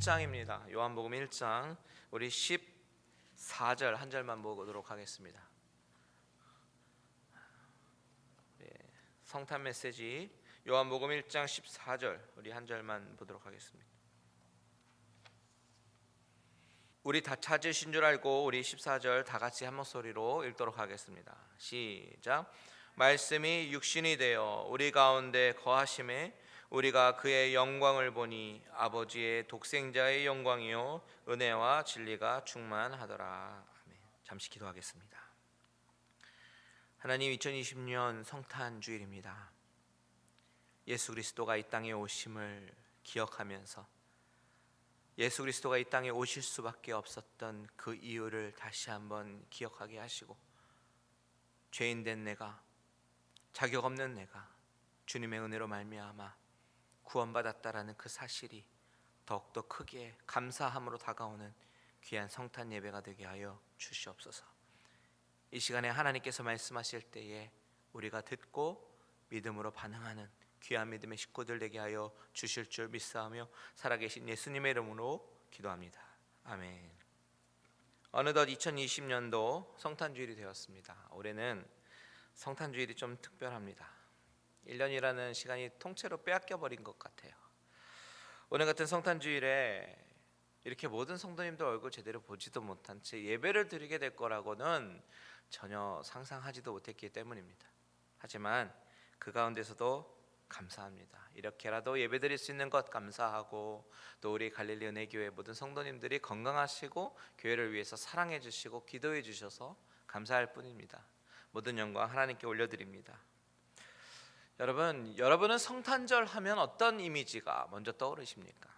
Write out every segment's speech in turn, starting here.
1장입니다. 요한복음 1장 우리 14절 한 절만 보도록 하겠습니다. 성탄 메시지 요한복음 1장 14절 우리 한 절만 보도록 하겠습니다. 우리 다 찾으신 줄 알고 우리 14절 다 같이 한 목소리로 읽도록 하겠습니다. 시작. 말씀이 육신이 되어 우리 가운데 거하심에 우리가 그의 영광을 보니 아버지의 독생자의 영광이요 은혜와 진리가 충만하더라. 아멘. 잠시 기도하겠습니다. 하나님, 2020년 성탄 주일입니다. 예수 그리스도가 이 땅에 오심을 기억하면서 예수 그리스도가 이 땅에 오실 수밖에 없었던 그 이유를 다시 한번 기억하게 하시고, 죄인된 내가, 자격 없는 내가 주님의 은혜로 말미암아 구원받았다라는 그 사실이 더욱더 크게 감사함으로 다가오는 귀한 성탄 예배가 되게 하여 주시옵소서. 이 시간에 하나님께서 말씀하실 때에 우리가 듣고 믿음으로 반응하는 귀한 믿음의 식구들 되게 하여 주실 줄 믿사오며 살아계신 예수님의 이름으로 기도합니다. 아멘. 어느덧 2020년도 성탄주일이 되었습니다. 올해는 성탄주일이 좀 특별합니다. 1년이라는 시간이 통째로 빼앗겨 버린 것 같아요. 오늘 같은 성탄주일에 이렇게 모든 성도님들 얼굴 제대로 보지도 못한 채 예배를 드리게 될 거라고는 전혀 상상하지도 못했기 때문입니다. 하지만 그 가운데서도 감사합니다. 이렇게라도 예배드릴 수 있는 것 감사하고, 또 우리 갈릴리 은혜교회 모든 성도님들이 건강하시고 교회를 위해서 사랑해 주시고 기도해 주셔서 감사할 뿐입니다. 모든 영광 하나님께 올려드립니다. 여러분은 성탄절 하면 어떤 이미지가 먼저 떠오르십니까?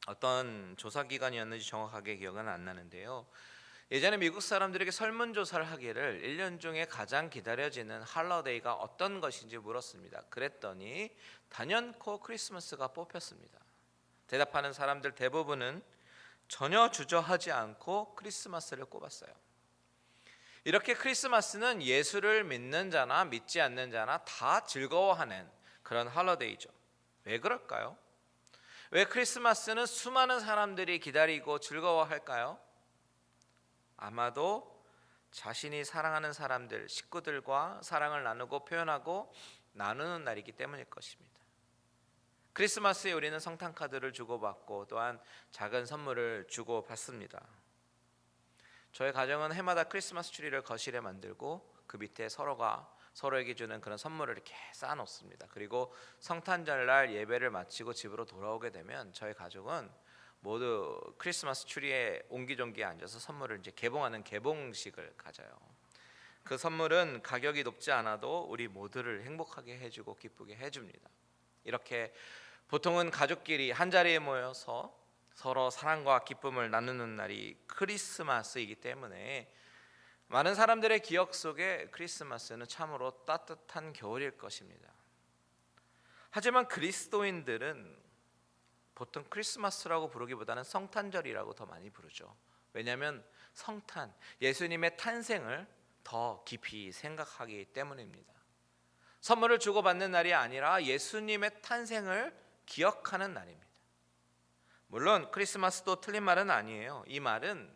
어떤 조사기관이었는지 정확하게 기억은 안 나는데요, 예전에 미국 사람들에게 설문조사를 하기를 1년 중에 가장 기다려지는 할러데이가 어떤 것인지 물었습니다. 그랬더니 단연코 크리스마스가 뽑혔습니다. 대답하는 사람들 대부분은 전혀 주저하지 않고 크리스마스를 꼽았어요. 이렇게 크리스마스는 예수를 믿는 자나 믿지 않는 자나 다 즐거워하는 그런 할러데이죠. 왜 그럴까요? 왜 크리스마스는 수많은 사람들이 기다리고 즐거워할까요? 아마도 자신이 사랑하는 사람들, 식구들과 사랑을 나누고 표현하고 나누는 날이기 때문일 것입니다. 크리스마스에 우리는 성탄 카드를 주고받고 또한 작은 선물을 주고받습니다. 저희 가정은 해마다 크리스마스 트리를 거실에 만들고 그 밑에 서로가 서로에게 주는 그런 선물을 이렇게 쌓아놓습니다. 그리고 성탄절날 예배를 마치고 집으로 돌아오게 되면 저희 가족은 모두 크리스마스 트리에 옹기종기에 앉아서 선물을 이제 개봉하는 개봉식을 가져요. 그 선물은 가격이 높지 않아도 우리 모두를 행복하게 해주고 기쁘게 해줍니다. 이렇게 보통은 가족끼리 한 자리에 모여서 서로 사랑과 기쁨을 나누는 날이 크리스마스이기 때문에 많은 사람들의 기억 속에 크리스마스는 참으로 따뜻한 겨울일 것입니다. 하지만 그리스도인들은 보통 크리스마스라고 부르기보다는 성탄절이라고 더 많이 부르죠. 왜냐하면 성탄, 예수님의 탄생을 더 깊이 생각하기 때문입니다. 선물을 주고받는 날이 아니라 예수님의 탄생을 기억하는 날입니다. 물론 크리스마스도 틀린 말은 아니에요. 이 말은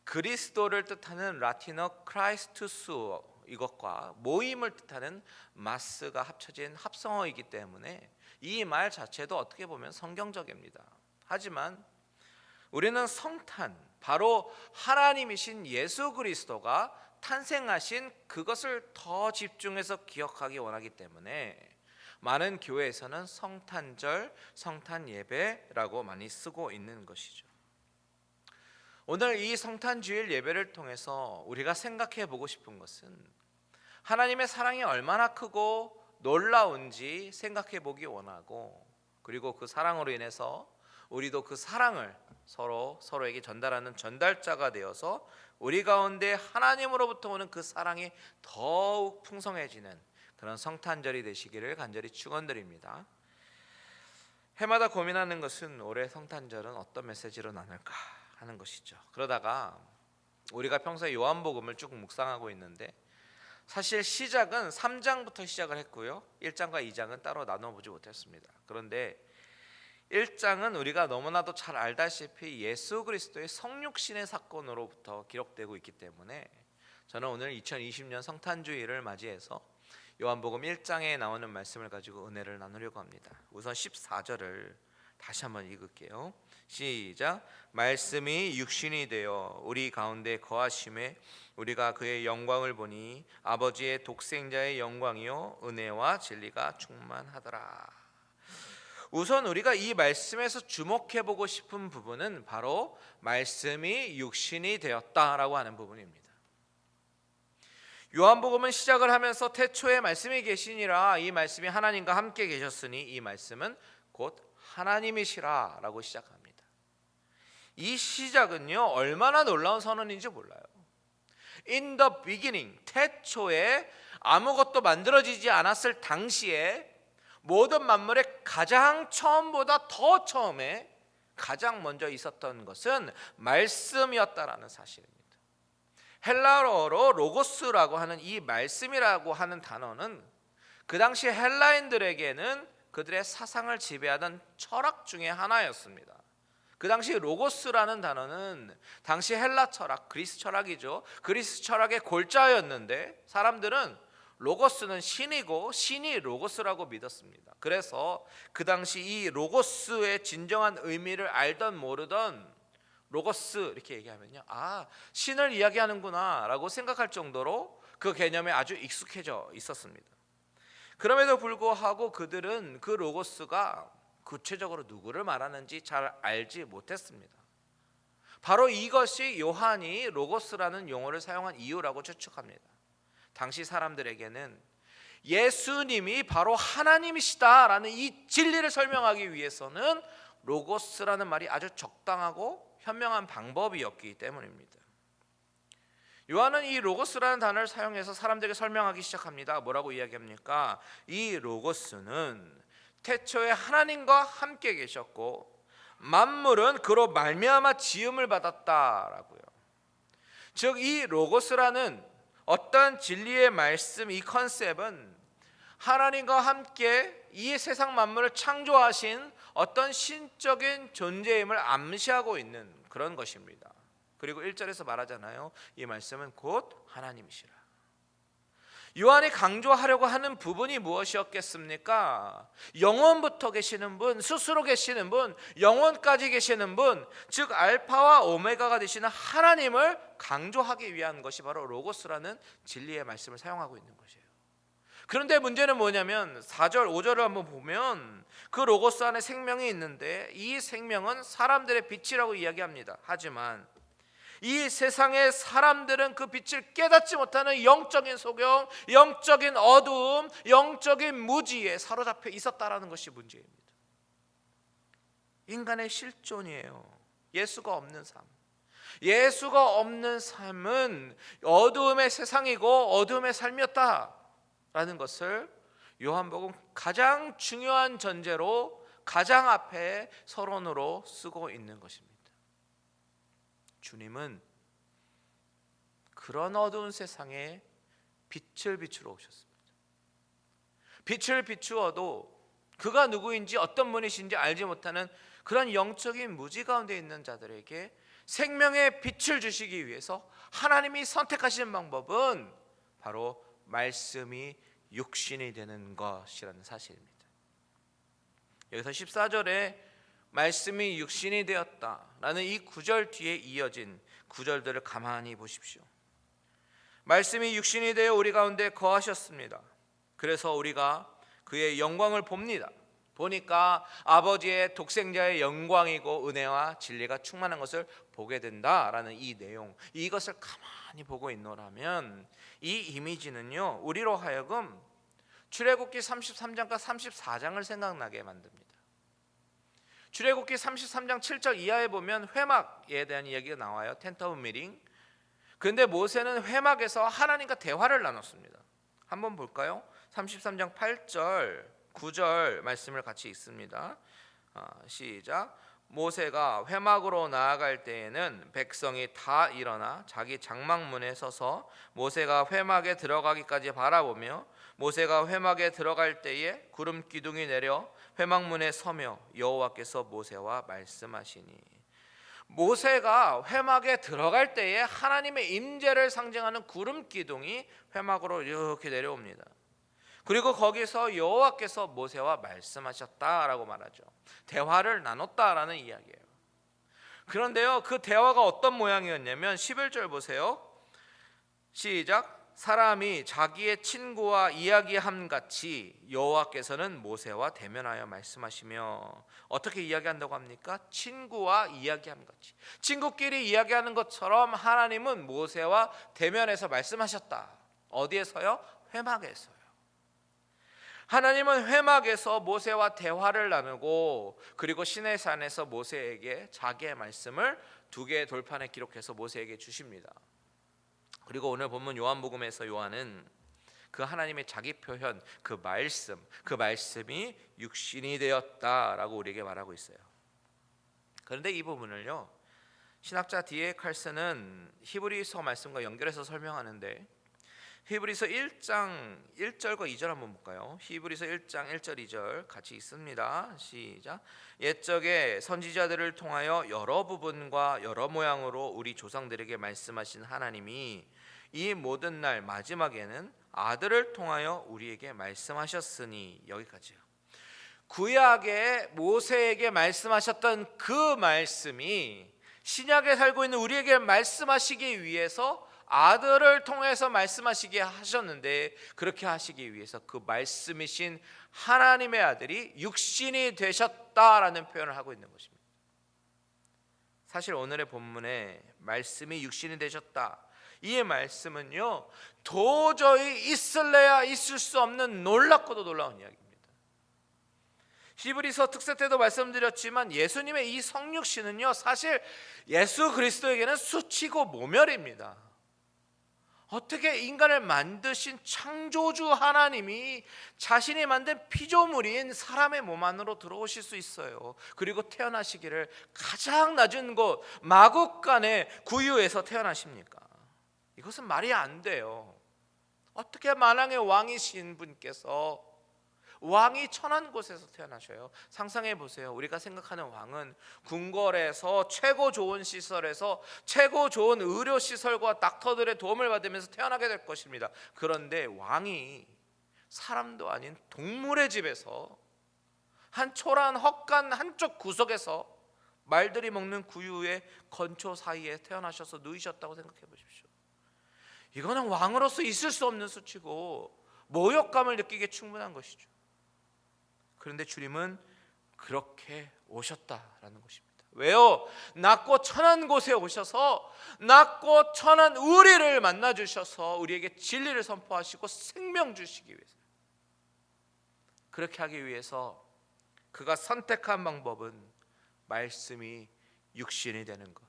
그리스도를 뜻하는 라틴어 크라이스투스, 이것과 모임을 뜻하는 마스가 합쳐진 합성어이기 때문에 이 말 자체도 어떻게 보면 성경적입니다. 하지만 우리는 성탄, 바로 하나님이신 예수 그리스도가 탄생하신 그것을 더 집중해서 기억하기 원하기 때문에 많은 교회에서는 성탄절, 성탄 예배라고 많이 쓰고 있는 것이죠. 오늘 이 성탄주일 예배를 통해서 우리가 생각해 보고 싶은 것은 하나님의 사랑이 얼마나 크고 놀라운지 생각해 보기 원하고, 그리고 그 사랑으로 인해서 우리도 그 사랑을 서로에게 전달하는 전달자가 되어서 우리 가운데 하나님으로부터 오는 그 사랑이 더욱 풍성해지는 그런 성탄절이 되시기를 간절히 축원드립니다. 해마다 고민하는 것은 올해 성탄절은 어떤 메시지로 나눌까 하는 것이죠. 그러다가 우리가 평소에 요한복음을 쭉 묵상하고 있는데 사실 시작은 3장부터 시작을 했고요, 1장과 2장은 따로 나눠보지 못했습니다. 그런데 1장은 우리가 너무나도 잘 알다시피 예수 그리스도의 성육신의 사건으로부터 기록되고 있기 때문에 저는 오늘 2020년 성탄주의를 맞이해서 요한복음 1장에 나오는 말씀을 가지고 은혜를 나누려고 합니다. 우선 14절을 다시 한번 읽을게요. 시작. 말씀이 육신이 되어 우리 가운데 거하심에 우리가 그의 영광을 보니 아버지의 독생자의 영광이요 은혜와 진리가 충만하더라. 우선 우리가 이 말씀에서 주목해 보고 싶은 부분은 바로 말씀이 육신이 되었다라고 하는 부분입니다. 요한복음은 시작을 하면서 태초에 말씀이 계시니라, 이 말씀이 하나님과 함께 계셨으니 이 말씀은 곧 하나님이시라 라고 시작합니다. 이 시작은요 얼마나 놀라운 선언인지 몰라요. In the beginning, 태초에 아무것도 만들어지지 않았을 당시에 모든 만물의 가장 처음보다 더 처음에 가장 먼저 있었던 것은 말씀이었다라는 사실입니다. 헬라어로 로고스라고 하는 이 말씀이라고 하는 단어는 그 당시 헬라인들에게는 그들의 사상을 지배하던 철학 중에 하나였습니다. 그 당시 로고스라는 단어는 당시 헬라 철학, 그리스 철학이죠. 그리스 철학의 골자였는데 사람들은 로고스는 신이고 신이 로고스라고 믿었습니다. 그래서 그 당시 이 로고스의 진정한 의미를 알던 모르던 로고스 이렇게 얘기하면요, 아, 신을 이야기하는구나 라고 생각할 정도로 그 개념에 아주 익숙해져 있었습니다. 그럼에도 불구하고 그들은 그 로고스가 구체적으로 누구를 말하는지 잘 알지 못했습니다. 바로 이것이 요한이 로고스라는 용어를 사용한 이유라고 추측합니다. 당시 사람들에게는 예수님이 바로 하나님이시다라는 이 진리를 설명하기 위해서는 로고스라는 말이 아주 적당하고 현명한 방법이었기 때문입니다. 요한은 이 로고스라는 단어를 사용해서 사람들에게 설명하기 시작합니다. 뭐라고 이야기합니까? 이 로고스는 태초에 하나님과 함께 계셨고 만물은 그로 말미암아 지음을 받았다라고요. 즉 이 로고스라는 어떤 진리의 말씀, 이 컨셉은 하나님과 함께 이 세상 만물을 창조하신 어떤 신적인 존재임을 암시하고 있는 그런 것입니다. 그리고 1절에서 말하잖아요. 이 말씀은 곧 하나님이시라. 요한이 강조하려고 하는 부분이 무엇이었겠습니까? 영원부터 계시는 분, 스스로 계시는 분, 영원까지 계시는 분, 즉 알파와 오메가가 되시는 하나님을 강조하기 위한 것이 바로 로고스라는 진리의 말씀을 사용하고 있는 것이에요. 그런데 문제는 뭐냐면 4절, 5절을 한번 보면 그 로고스 안에 생명이 있는데 이 생명은 사람들의 빛이라고 이야기합니다. 하지만 이 세상의 사람들은 그 빛을 깨닫지 못하는 영적인 소경, 영적인 어두움, 영적인 무지에 사로잡혀 있었다라는 것이 문제입니다. 인간의 실존이에요. 예수가 없는 삶. 예수가 없는 삶은 어두움의 세상이고 어두움의 삶이었다라는 것을 요한복음 가장 중요한 전제로 가장 앞에 서론으로 쓰고 있는 것입니다. 주님은 그런 어두운 세상에 빛을 비추러 오셨습니다. 빛을 비추어도 그가 누구인지 어떤 분이신지 알지 못하는 그런 영적인 무지 가운데 있는 자들에게 생명의 빛을 주시기 위해서 하나님이 선택하신 방법은 바로 말씀이 육신이 되는 것이라는 사실입니다. 여기서 14절에 말씀이 육신이 되었다라는 이 9절 뒤에 이어진 9절들을 가만히 보십시오. 말씀이 육신이 되어 우리 가운데 거하셨습니다. 그래서 우리가 그의 영광을 봅니다. 보니까 아버지의 독생자의 영광이고 은혜와 진리가 충만한 것을 보게 된다라는 이 내용, 이것을 가만히 보고 있노라면 이 이미지는요 우리로 하여금 출애굽기 33장과 34장을 생각나게 만듭니다. 출애굽기 33장 7절 이하에 보면 회막에 대한 이야기가 나와요. 텐트 오브 미팅. 그런데 모세는 회막에서 하나님과 대화를 나눴습니다. 한번 볼까요? 33장 8절 9절 말씀을 같이 읽습니다. 시작. 모세가 회막으로 나아갈 때에는 백성이 다 일어나 자기 장막문에 서서 모세가 회막에 들어가기까지 바라보며 모세가 회막에 들어갈 때에 구름 기둥이 내려 회막문에 서며 여호와께서 모세와 말씀하시니, 모세가 회막에 들어갈 때에 하나님의 임재를 상징하는 구름 기둥이 회막으로 이렇게 내려옵니다. 그리고 거기서 여호와께서 모세와 말씀하셨다라고 말하죠. 대화를 나눴다라는 이야기예요. 그런데요, 그 대화가 어떤 모양이었냐면 11절 보세요. 시작. 사람이 자기의 친구와 이야기함 같이 여호와께서는 모세와 대면하여 말씀하시며, 어떻게 이야기한다고 합니까? 친구와 이야기함 같이, 친구끼리 이야기하는 것처럼 하나님은 모세와 대면해서 말씀하셨다. 어디에서요? 회막에서요. 하나님은 회막에서 모세와 대화를 나누고, 그리고 시내산에서 모세에게 자기의 말씀을 2개의 돌판에 기록해서 모세에게 주십니다. 그리고 오늘 본문 요한복음에서 요한은 그 하나님의 자기 표현, 그 말씀이 육신이 되었다라고 우리에게 말하고 있어요. 그런데 이 부분을요, 신학자 D.A. 칼슨은 히브리서 말씀과 연결해서 설명하는데, 히브리서 1장 1절과 2절 한번 볼까요? 히브리서 1장 1절 2절 같이 있습니다. 시작. 옛적에 선지자들을 통하여 여러 부분과 여러 모양으로 우리 조상들에게 말씀하신 하나님이 이 모든 날 마지막에는 아들을 통하여 우리에게 말씀하셨으니, 여기까지요. 구약에 모세에게 말씀하셨던 그 말씀이 신약에 살고 있는 우리에게 말씀하시기 위해서 아들을 통해서 말씀하시게 하셨는데, 그렇게 하시기 위해서 그 말씀이신 하나님의 아들이 육신이 되셨다라는 표현을 하고 있는 것입니다. 사실 오늘의 본문에 말씀이 육신이 되셨다, 이 말씀은요, 도저히 있을래야 있을 수 없는 놀랍고도 놀라운 이야기입니다. 히브리서 특세 때도 말씀드렸지만 예수님의 이 성육신은요, 사실 예수 그리스도에게는 수치고 모멸입니다. 어떻게 인간을 만드신 창조주 하나님이 자신이 만든 피조물인 사람의 몸 안으로 들어오실 수 있어요? 그리고 태어나시기를 가장 낮은 곳 마국간의 구유에서 태어나십니까? 이것은 말이 안 돼요. 어떻게 만왕의 왕이신 분께서 왕이 천한 곳에서 태어나셔요? 상상해 보세요. 우리가 생각하는 왕은 궁궐에서 최고 좋은 시설에서 최고 좋은 의료 시설과 닥터들의 도움을 받으면서 태어나게 될 것입니다. 그런데 왕이 사람도 아닌 동물의 집에서 한 초라한 헛간 한쪽 구석에서 말들이 먹는 구유의 건초 사이에 태어나셔서 누이셨다고 생각해 보십시오. 이거는 왕으로서 있을 수 없는 수치고 모욕감을 느끼기에 충분한 것이죠. 그런데 주님은 그렇게 오셨다라는 것입니다. 왜요? 낮고 천한 곳에 오셔서 낮고 천한 우리를 만나 주셔서 우리에게 진리를 선포하시고 생명 주시기 위해서, 그렇게 하기 위해서 그가 선택한 방법은 말씀이 육신이 되는 것,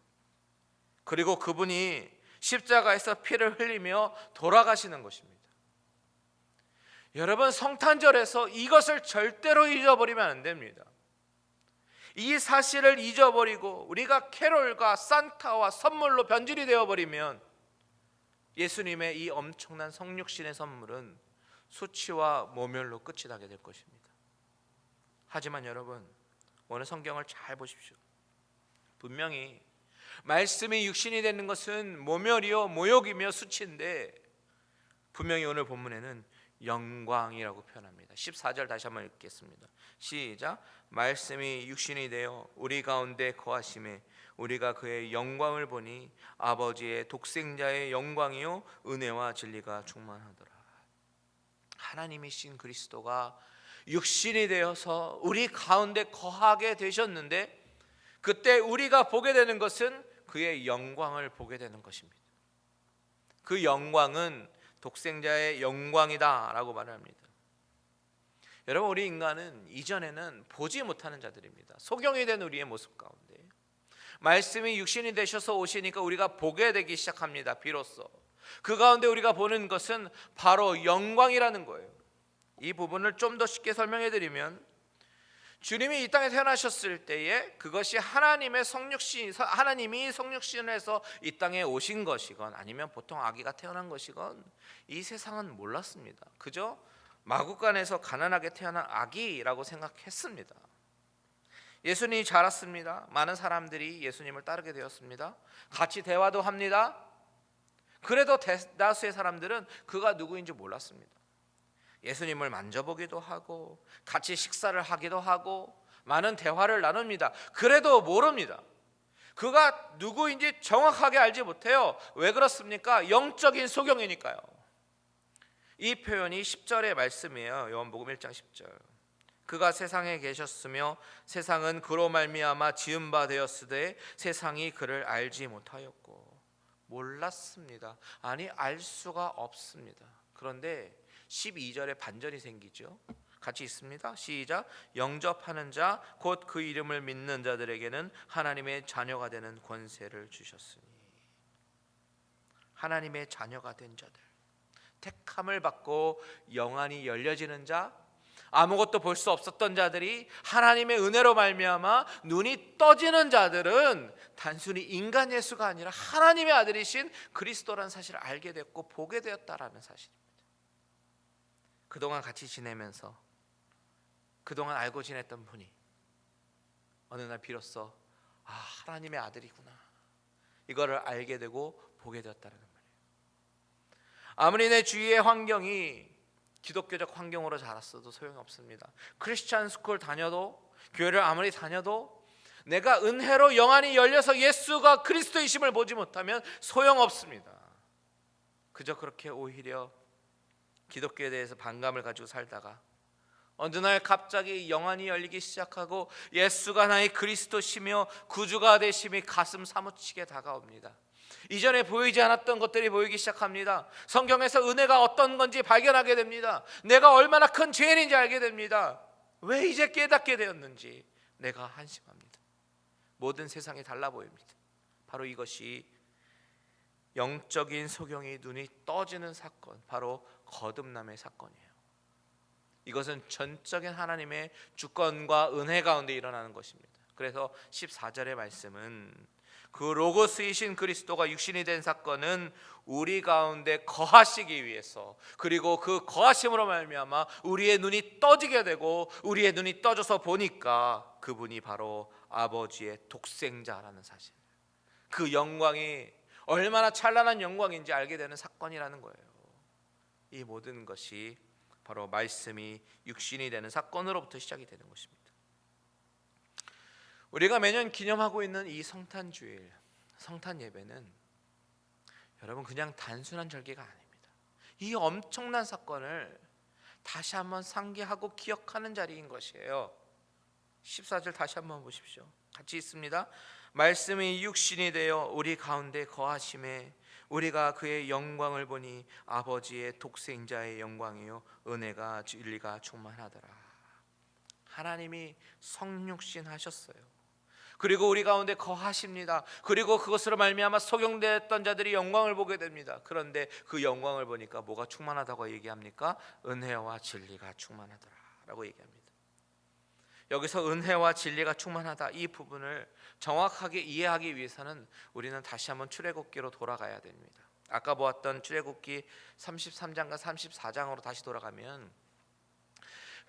그리고 그분이 십자가에서 피를 흘리며 돌아가시는 것입니다. 여러분, 성탄절에서 이것을 절대로 잊어버리면 안 됩니다. 이 사실을 잊어버리고 우리가 캐롤과 산타와 선물로 변질이 되어버리면 예수님의 이 엄청난 성육신의 선물은 수치와 모멸로 끝이 나게 될 것입니다. 하지만 여러분, 오늘 성경을 잘 보십시오. 분명히 말씀이 육신이 되는 것은 모멸이요 모욕이며 수치인데, 분명히 오늘 본문에는 영광이라고 표현합니다. 14절 다시 한번 읽겠습니다. 시작. 말씀이 육신이 되어 우리 가운데 거하심에 우리가 그의 영광을 보니 아버지의 독생자의 영광이요 은혜와 진리가 충만하더라. 하나님이신 그리스도가 육신이 되어서 우리 가운데 거하게 되셨는데, 그때 우리가 보게 되는 것은 그의 영광을 보게 되는 것입니다. 그 영광은 독생자의 영광이다 라고 말합니다. 여러분, 우리 인간은 이전에는 보지 못하는 자들입니다. 소경이 된 우리의 모습 가운데 말씀이 육신이 되셔서 오시니까 우리가 보게 되기 시작합니다. 비로소 그 가운데 우리가 보는 것은 바로 영광이라는 거예요. 이 부분을 좀 더 쉽게 설명해 드리면, 주님이 이 땅에 태어나셨을 때에 그것이 하나님이 성육신에서 이 땅에 오신 것이건 아니면 보통 아기가 태어난 것이건 이 세상은 몰랐습니다. 그저 마구간에서 가난하게 태어난 아기라고 생각했습니다. 예수님이 자랐습니다. 많은 사람들이 예수님을 따르게 되었습니다. 같이 대화도 합니다. 그래도 대다수의 사람들은 그가 누구인지 몰랐습니다. 예수님을 만져보기도 하고 같이 식사를 하기도 하고 많은 대화를 나눕니다. 그래도 모릅니다. 그가 누구인지 정확하게 알지 못해요. 왜 그렇습니까? 영적인 소경이니까요. 이 표현이 10절의 말씀이에요. 요한복음 1장 10절. 그가 세상에 계셨으며 세상은 그로 말미암아 지은 바 되었으되 세상이 그를 알지 못하였고. 몰랐습니다. 아니, 알 수가 없습니다. 그런데 12절에 반전이 생기죠. 같이 있습니다. 시작. 영접하는 자 곧 그 이름을 믿는 자들에게는 하나님의 자녀가 되는 권세를 주셨으니. 하나님의 자녀가 된 자들, 택함을 받고 영안이 열려지는 자, 아무것도 볼 수 없었던 자들이 하나님의 은혜로 말미암아 눈이 떠지는 자들은 단순히 인간 예수가 아니라 하나님의 아들이신 그리스도라는 사실을 알게 됐고 보게 되었다라는 사실입니다. 그동안 같이 지내면서 그동안 알고 지냈던 분이 어느 날 비로소 하나님의 아들이구나, 이거를 알게 되고 보게 되었다는 말이에요. 아무리 내 주위의 환경이 기독교적 환경으로 자랐어도 소용이 없습니다. 크리스찬 스쿨 다녀도, 교회를 아무리 다녀도 내가 은혜로 영안이 열려서 예수가 그리스도이심을 보지 못하면 소용없습니다. 그저 그렇게 오히려 기독교에 대해서 반감을 가지고 살다가 어느 날 갑자기 영안이 열리기 시작하고 예수가 나의 그리스도시며 구주가 되심이 가슴 사무치게 다가옵니다. 이전에 보이지 않았던 것들이 보이기 시작합니다. 성경에서 은혜가 어떤 건지 발견하게 됩니다. 내가 얼마나 큰 죄인인지 알게 됩니다. 왜 이제 깨닫게 되었는지 내가 한심합니다. 모든 세상이 달라 보입니다. 바로 이것이 영적인 소경이 눈이 떠지는 사건, 바로 거듭남의 사건이에요. 이것은 전적인 하나님의 주권과 은혜 가운데 일어나는 것입니다. 그래서 14절의 말씀은 그 로고스이신 그리스도가 육신이 된 사건은 우리 가운데 거하시기 위해서, 그리고 그 거하심으로 말미암아 우리의 눈이 떠지게 되고 우리의 눈이 떠져서 보니까 그분이 바로 아버지의 독생자라는 사실, 그 영광이 얼마나 찬란한 영광인지 알게 되는 사건이라는 거예요. 이 모든 것이 바로 말씀이 육신이 되는 사건으로부터 시작이 되는 것입니다. 우리가 매년 기념하고 있는 이 성탄주일, 성탄 예배는 여러분 그냥 단순한 절기가 아닙니다. 이 엄청난 사건을 다시 한번 상기하고 기억하는 자리인 것이에요. 14절 다시 한번 보십시오. 같이 있습니다. 말씀이 육신이 되어 우리 가운데 거하심에 우리가 그의 영광을 보니 아버지의 독생자의 영광이요 은혜가 진리가 충만하더라. 하나님이 성육신 하셨어요. 그리고 우리 가운데 거하십니다. 그리고 그것으로 말미암아 소경되었던 자들이 영광을 보게 됩니다. 그런데 그 영광을 보니까 뭐가 충만하다고 얘기합니까? 은혜와 진리가 충만하더라 라고 얘기합니다. 여기서 은혜와 진리가 충만하다, 이 부분을 정확하게 이해하기 위해서는 우리는 다시 한번 출애굽기로 돌아가야 됩니다. 아까 보았던 출애굽기 33장과 34장으로 다시 돌아가면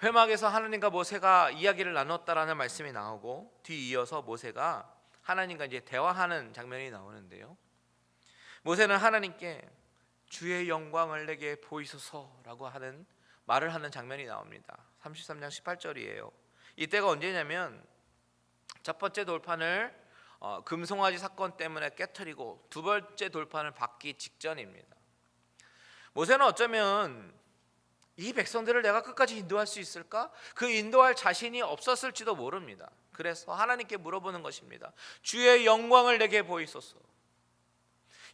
회막에서 하나님과 모세가 이야기를 나눴다라는 말씀이 나오고 뒤이어서 모세가 하나님과 이제 대화하는 장면이 나오는데요. 모세는 하나님께 주의 영광을 내게 보이소서라고 하는 말을 하는 장면이 나옵니다. 33장 18절이에요. 이때가 언제냐면 첫 번째 돌판을 금송아지 사건 때문에 깨트리고 두 번째 돌판을 받기 직전입니다. 모세는 어쩌면 이 백성들을 내가 끝까지 인도할 수 있을까? 그 인도할 자신이 없었을지도 모릅니다. 그래서 하나님께 물어보는 것입니다. 주의 영광을 내게 보이소서.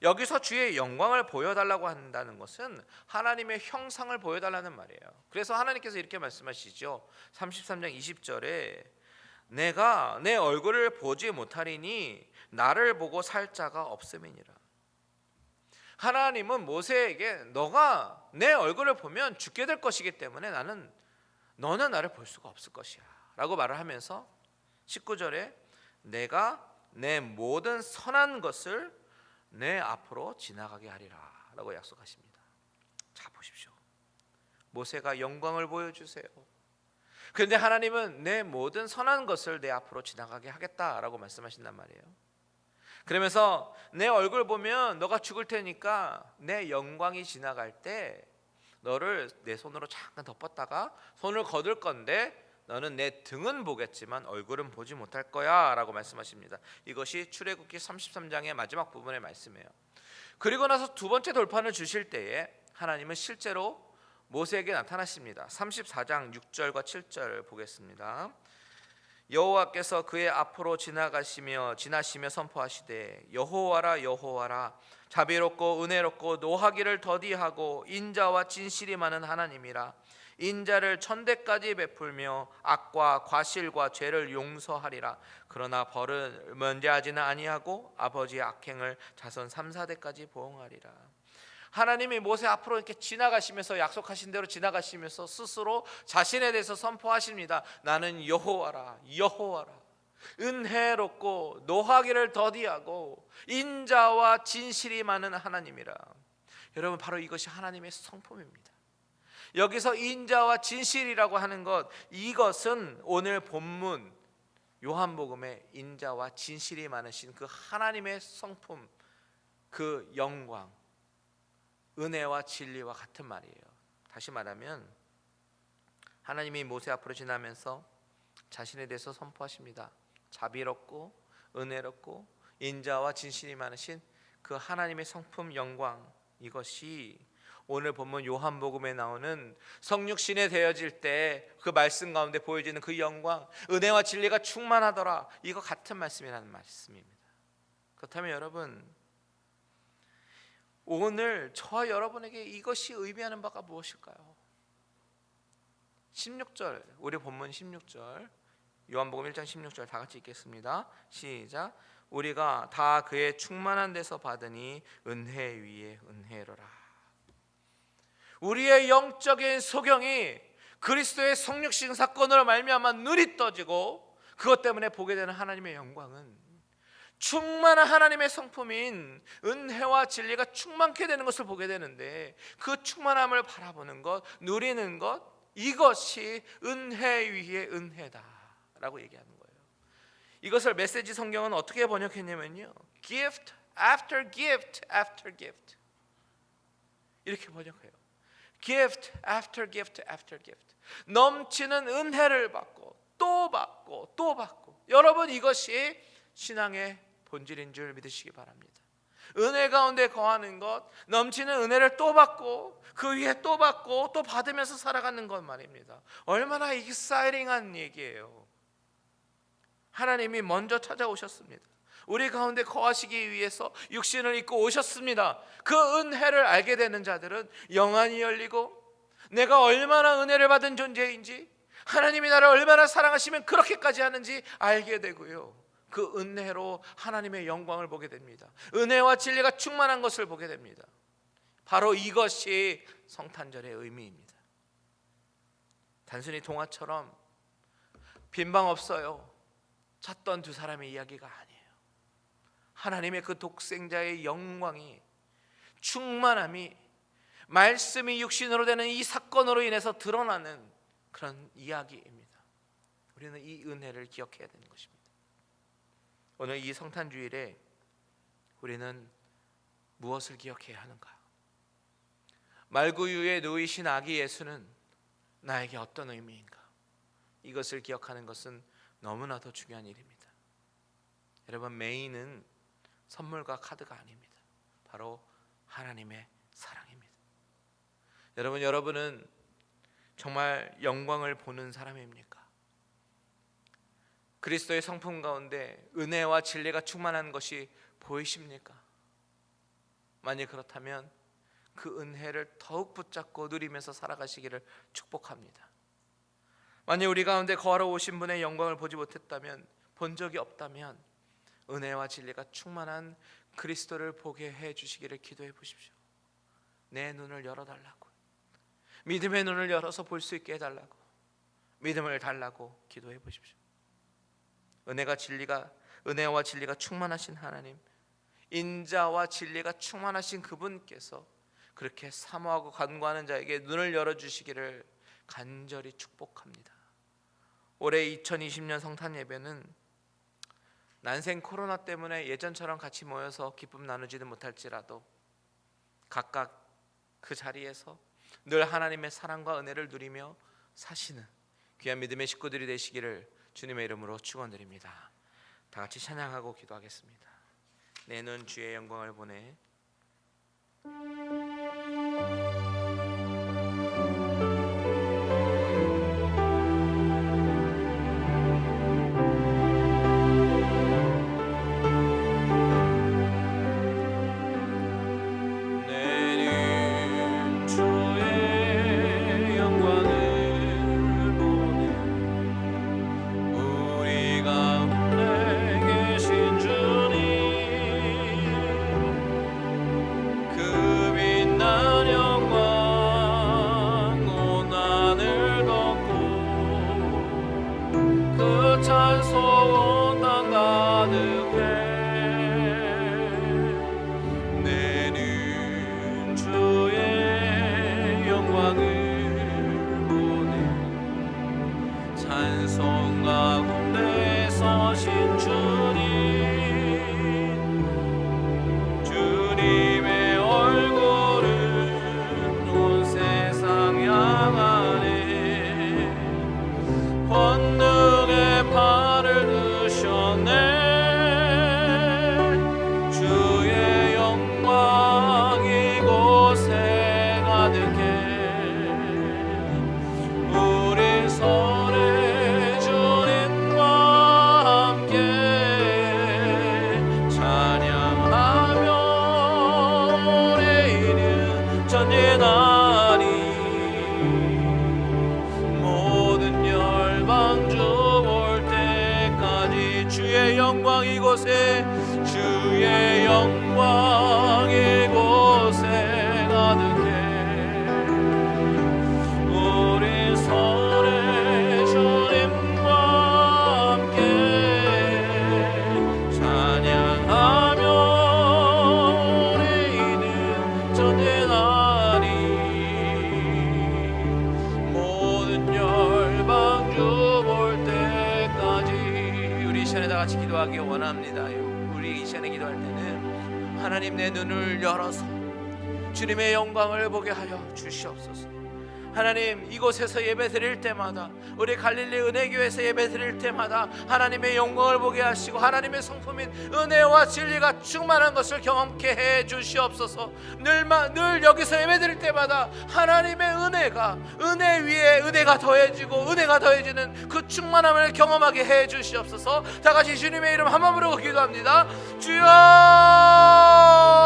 여기서 주의 영광을 보여달라고 한다는 것은 하나님의 형상을 보여달라는 말이에요. 그래서 하나님께서 이렇게 말씀하시죠. 33장 20절에 내가 내 얼굴을 보지 못하리니 나를 보고 살 자가 없음이니라. 하나님은 모세에게 너가 내 얼굴을 보면 죽게 될 것이기 때문에 너는 나를 볼 수가 없을 것이야 라고 말을 하면서 19절에 내가 내 모든 선한 것을 내 앞으로 지나가게 하리라 라고 약속하십니다. 자, 보십시오. 모세가 영광을 보여주세요. 그런데 하나님은 내 모든 선한 것을 내 앞으로 지나가게 하겠다라고 말씀하신단 말이에요. 그러면서 내 얼굴 보면 너가 죽을 테니까 내 영광이 지나갈 때 너를 내 손으로 잠깐 덮었다가 손을 거둘 건데 너는 내 등은 보겠지만 얼굴은 보지 못할 거야 라고 말씀하십니다. 이것이 출애굽기 33장의 마지막 부분의 말씀이에요. 그리고 나서 두 번째 돌판을 주실 때에 하나님은 실제로 모세에게 나타나십니다. 34장 6절과 7절 보겠습니다. 여호와께서 그의 앞으로 지나시며 선포하시되 여호와라 여호와라 자비롭고 은혜롭고 노하기를 더디하고 인자와 진실이 많은 하나님이라. 인자를 천대까지 베풀며 악과 과실과 죄를 용서하리라. 그러나 벌을 면제하지는 아니하고 아버지의 악행을 자손 3, 4대까지 보응하리라. 하나님이 모세 앞으로 이렇게 지나가시면서 약속하신 대로 지나가시면서 스스로 자신에 대해서 선포하십니다. 나는 여호와라 여호와라 은혜롭고 노하기를 더디하고 인자와 진실이 많은 하나님이라. 여러분, 바로 이것이 하나님의 성품입니다. 여기서 인자와 진실이라고 하는 것, 이것은 오늘 본문 요한복음의 인자와 진실이 많으신 그 하나님의 성품, 그 영광, 은혜와 진리와 같은 말이에요. 다시 말하면 하나님이 모세 앞으로 지나면서 자신에 대해서 선포하십니다. 자비롭고 은혜롭고 인자와 진실이 많으신 그 하나님의 성품, 영광, 이것이 오늘 본문 요한복음에 나오는 성육신에 되어질 때 그 말씀 가운데 보여지는 그 영광, 은혜와 진리가 충만하더라, 이거 같은 말씀이라는 말씀입니다. 그렇다면 여러분, 오늘 저와 여러분에게 이것이 의미하는 바가 무엇일까요? 16절, 우리 본문 16절, 요한복음 1장 16절 다 같이 읽겠습니다. 시작. 우리가 다 그의 충만한 데서 받으니 은혜 위에 은혜로라. 우리의 영적인 소경이 그리스도의 성육신 사건으로 말미암아 눈이 떠지고 그것 때문에 보게 되는 하나님의 영광은 충만한 하나님의 성품인 은혜와 진리가 충만케 되는 것을 보게 되는데, 그 충만함을 바라보는 것, 누리는 것, 이것이 은혜 위에 은혜다라고 얘기하는 거예요. 이것을 메시지 성경은 어떻게 번역했냐면요, gift after gift after gift, 이렇게 번역해요. gift after gift after gift, 넘치는 은혜를 받고 또 받고 또 받고. 여러분, 이것이 신앙의 본질인 줄 믿으시기 바랍니다. 은혜 가운데 거하는 것, 넘치는 은혜를 또 받고 그 위에 또 받고 또 받으면서 살아가는 것 말입니다. 얼마나 익사이팅한 얘기예요. 하나님이 먼저 찾아오셨습니다. 우리 가운데 거하시기 위해서 육신을 입고 오셨습니다. 그 은혜를 알게 되는 자들은 영안이 열리고 내가 얼마나 은혜를 받은 존재인지, 하나님이 나를 얼마나 사랑하시면 그렇게까지 하는지 알게 되고요, 그 은혜로 하나님의 영광을 보게 됩니다. 은혜와 진리가 충만한 것을 보게 됩니다. 바로 이것이 성탄절의 의미입니다. 단순히 동화처럼 빈방 없어요 찾던 두 사람의 이야기가 아니에요. 하나님의 그 독생자의 영광이, 충만함이, 말씀이 육신으로 되는 이 사건으로 인해서 드러나는 그런 이야기입니다. 우리는 이 은혜를 기억해야 되는 것입니다. 오늘 이 성탄주일에 우리는 무엇을 기억해야 하는가? 말구유에 누이신 아기 예수는 나에게 어떤 의미인가? 이것을 기억하는 것은 너무나도 중요한 일입니다. 여러분, 메인은 선물과 카드가 아닙니다. 바로 하나님의 사랑입니다. 여러분은 정말 영광을 보는 사람입니까? 그리스도의 성품 가운데 은혜와 진리가 충만한 것이 보이십니까? 만약 그렇다면 그 은혜를 더욱 붙잡고 누리면서 살아가시기를 축복합니다. 만약 우리 가운데 거하러 오신 분의 영광을 보지 못했다면, 본 적이 없다면 은혜와 진리가 충만한 그리스도를 보게 해 주시기를 기도해 보십시오. 내 눈을 열어달라고, 믿음의 눈을 열어서 볼 수 있게 해달라고, 믿음을 달라고 기도해 보십시오. 은혜와 진리가 충만하신 하나님, 인자와 진리가 충만하신 그분께서 그렇게 사모하고 간구하는 자에게 눈을 열어주시기를 간절히 축복합니다. 올해 2020년 성탄 예배는 난생 코로나 때문에 예전처럼 같이 모여서 기쁨 나누지는 못할지라도 각각 그 자리에서 늘 하나님의 사랑과 은혜를 누리며 사시는 귀한 믿음의 식구들이 되시기를 주님의 이름으로 축원드립니다. 다 같이 찬양하고 기도하겠습니다. 내 눈 주의 영광을 보내. 주의 영광 이곳에 가득해 우리 손에 주님과 함께 찬양하며 우리는 전진하리 모든 열방 주 볼 때까지. 우리 이 시간에 다 같이 기도하기 원합니다. 우리 이 시간에 기도할 때는 하나님 내 눈을 열어서 주님의 영광을 보게 하여 주시옵소서. 하나님 이곳에서 예배 드릴 때마다 우리 갈릴리 은혜교회에서 예배 드릴 때마다 하나님의 영광을 보게 하시고 하나님의 성품인 은혜와 진리가 충만한 것을 경험케 해 주시옵소서. 늘 여기서 예배 드릴 때마다 하나님의 은혜 위에 은혜가 더해지고 은혜가 더해지는 그 충만함을 경험하게 해 주시옵소서. 다 같이 주님의 이름 한 번 부르고 기도합니다. 주여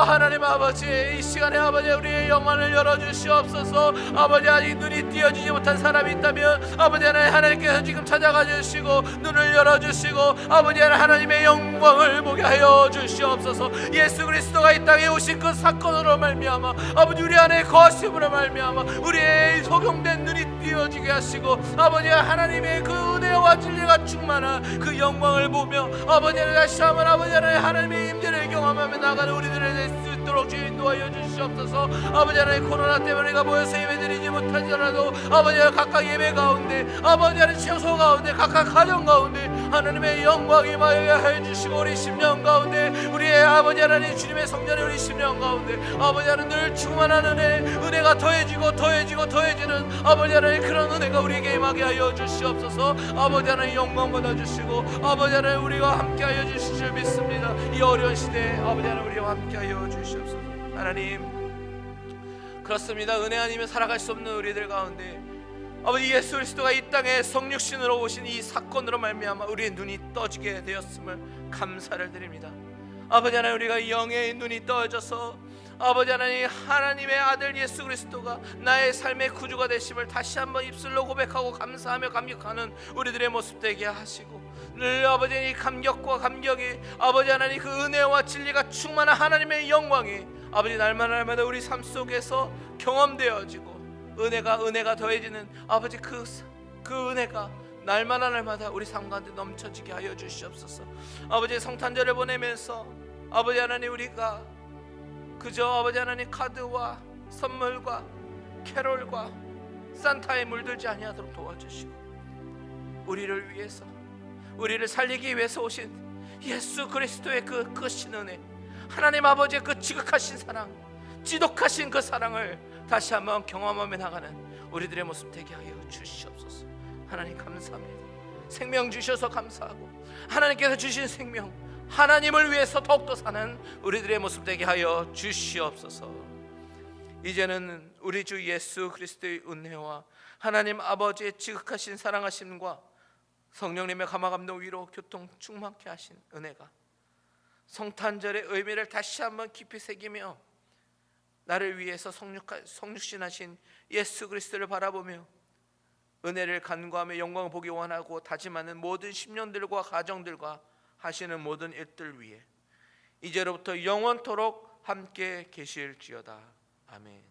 하나님 아버지, 이 시간에 아버지 우리의 영안을 열어주시옵소서. 아버지 아직 눈이 띄어지지 못한 사람이 있다면 아버지 하나님께서 지금 찾아가 주시고 눈을 열어주시고 아버지 하나님의 영광을 보게 하여 주시옵소서. 예수 그리스도가 이 땅에 오신 그 사건으로 말미암아 아버지 우리 안에 거심으로 말미암아 우리의 소경된 눈이 띄어지게 하시고 아버지 하나님의 그 은혜와 진리가 충만한 그 영광을 보며 아버지 다시 한번 아버지 하나님의 임재를 경험하며 나가는 우리들을 될 수 있도록 주님 인도하여 주시옵소서. 아버지 하나님 코로나 때문에 우리가 모여서 예배드리지 못하더라도 아버지 각각 예배 가운데 아버지 하나님 처소 가운데 각각 가정 가운데 하나님의 영광이 임하여 해주시고 우리 심령 가운데 우리의 아버지 하나님 주님의 성전의 우리 심령 가운데 아버지 하나님 늘 충만한 은혜가 더해지고 더해지는 아버지 하나님 그런 은혜가 우리에게 임하게 하여 주시옵소서. 아버지 하나님 영광 받아주시고 아버지 하나님 우리와 함께 하여 주실 줄 믿습니다. 이 어려운 시대에 아버지 하나님 우리와 함께 하여 주시옵소서. 하나님 그렇습니다. 은혜 아니면 살아갈 수 없는 우리들 가운데 아버지 예수 그리스도가 이 땅에 성육신으로 오신 이 사건으로 말미암아 우리의 눈이 떠지게 되었음을 감사를 드립니다. 아버지 하나님 우리가 영의 눈이 떠져서 아버지 하나님 하나님의 아들 예수 그리스도가 나의 삶의 구주가 되심을 다시 한번 입술로 고백하고 감사하며 감격하는 우리들의 모습 되게 하시고 늘 아버지 이 감격과 감격이 아버지 하나님 그 은혜와 진리가 충만한 하나님의 영광이 아버지 날마다 우리 삶 속에서 경험되어지고 은혜가 더해지는 아버지 그 그 은혜가 날마다 날마다 우리 삶 가운데 넘쳐지게 하여 주시옵소서. 아버지, 성탄절을 보내면서 아버지 하나님, 우리가 그저 아버지 하나님 카드와 선물과 캐롤과 산타에 물들지 아니하도록 도와주시고, 우리를 위해서, 우리를 살리기 위해서 오신 예수 그리스도의 그 크신 은혜, 하나님 아버지의 그 지극하신 사랑, 지독하신 그 사랑을 다시 한번 경험하며 나가는 우리들의 모습 되게 하여 주시옵소서. 하나님 감사합니다. 생명 주셔서 감사하고, 하나님께서 주신 생명, 하나님을 위해서 더욱더 사는 우리들의 모습 되게 하여 주시옵소서. 이제는 우리 주 예수 그리스도의 은혜와 하나님 아버지의 지극하신 사랑하심과 성령님의 감화감동 위로 교통 충만케 하신 은혜가 성탄절의 의미를 다시 한번 깊이 새기며, 나를 위해서 성육신하신 예수 그리스도를 바라보며 은혜를 간구하며 영광을 보기 원하고 다짐하는 모든 심령들과 가정들과 하시는 모든 일들 위에 이제로부터 영원토록 함께 계실지어다. 아멘.